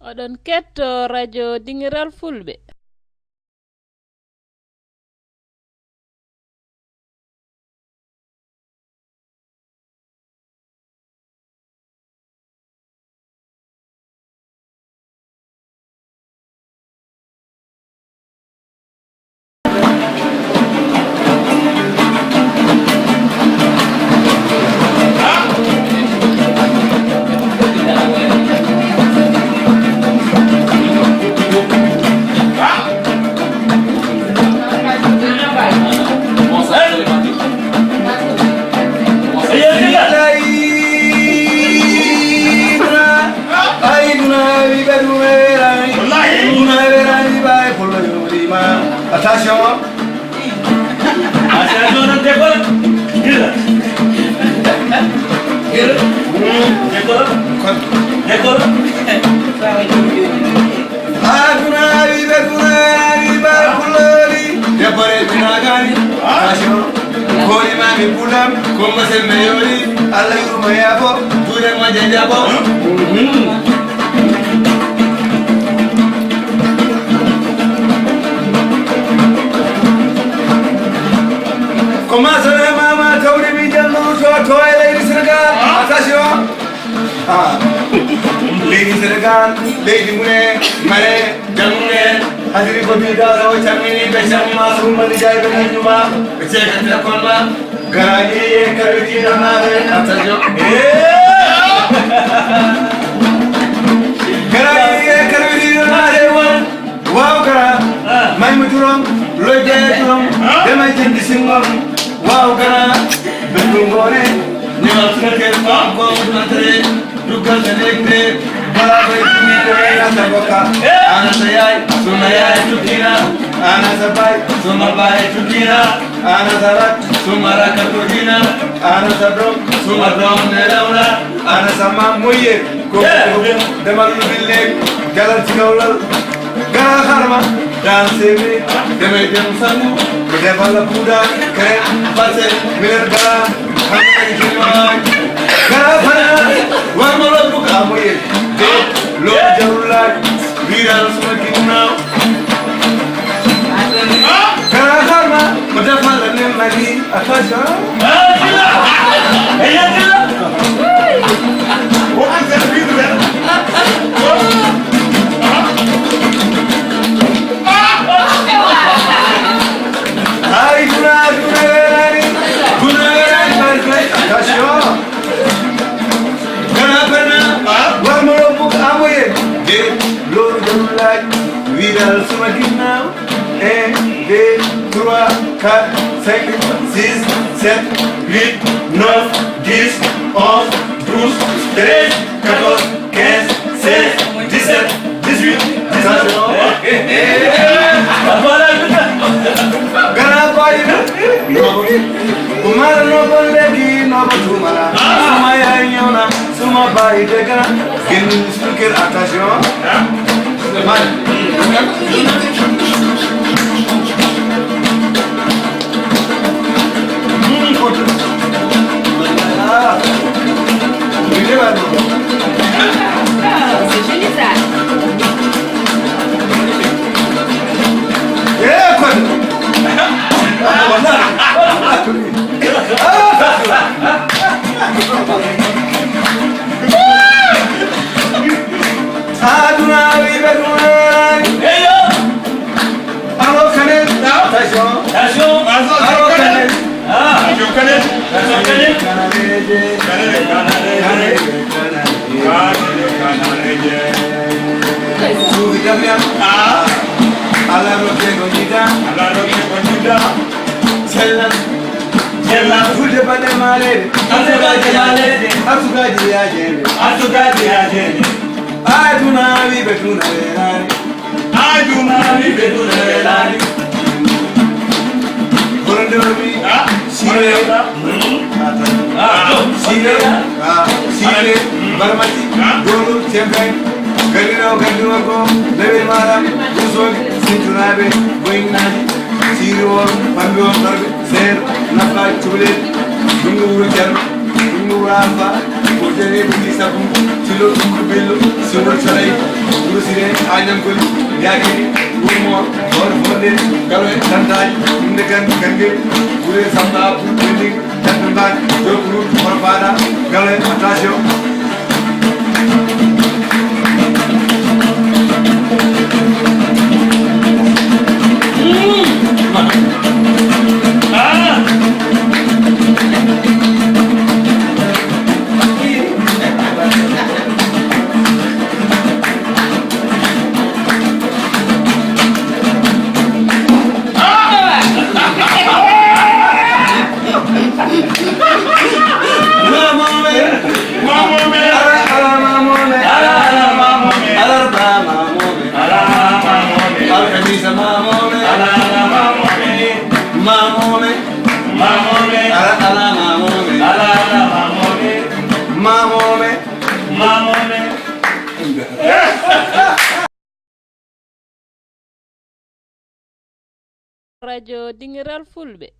oɗon ketto radio dingiral fulɓe. Attention! Attention, non décolle! Décolle! Décolle! Aduna vive kulori debore binagani attention koni mami pulam komma se meyori alla yuruma yabo dure ma jabo Comment ça va maman tawri mi jallu to lady Senegal attention lady Senegal lady mune mare jamune hadiri ko mi da ro chamini be chamma sumali jay be nyuma be che ka konma garani e kariti na re attention garani e kariti na re wow kara may muturam lo jay turam demay jindi singom wow kara bengone ni wasake ko entre dugal tenekne bala bay ni re na boka ana sayay sunayay tukina ana sabay sumabay tukina ana sarak sumara katukina ana sabro sumadom nerawla ana sama moye ko demal bille galal ci gawlal gara kharma dan sebi demay dem sangu ko defal puda kare passe miner gara khamani jumay gara fana wa mala buka moye de lo jarula viral suma kinna gara kharma ko defal ne magi afasha What is that video? Ay, attention! Gana perna, war mo buk amoye. De lor jalulaj, viral suma ginnaaw. 1, 2, 3, 4, 5, 6, 7, 8, 9, 10, 11, 12, 13, 14, 15, 16, 17, 18, 19. Gana payi Umar no bolegi no batumara Suma ya nyona suma bayi de gana Genu speaker attention Man C'est joli ça. Aduna vive kunani. Hello! Allo Kanel. Attention. Attention! Allo Kanel. Je connais! Attention, Kanel! Suvidamia. Alla roke gonida. Sella fude bade male. Asugaji ajene. Aduna vive kunani. Borondori. Sire. Sire. Barmati. Dolu Chemben. Gandino ko. Leve mara. Usog. Sintunabe. Boinnaji. Siro. Pambo. Ser. Napa. Chule. Dungu. Jar. Nuramba, Ojane Budisabu, Silo Kubelo, Silo Charai, Urusire, Ayamkul, Yagi, Umo, or Mode, Kale, Tandai, Negan Gange, Ure Samba, Building, Tandan, Jokuru, Morpada, Gale, Atasio. Radio Dingiral Fulbe.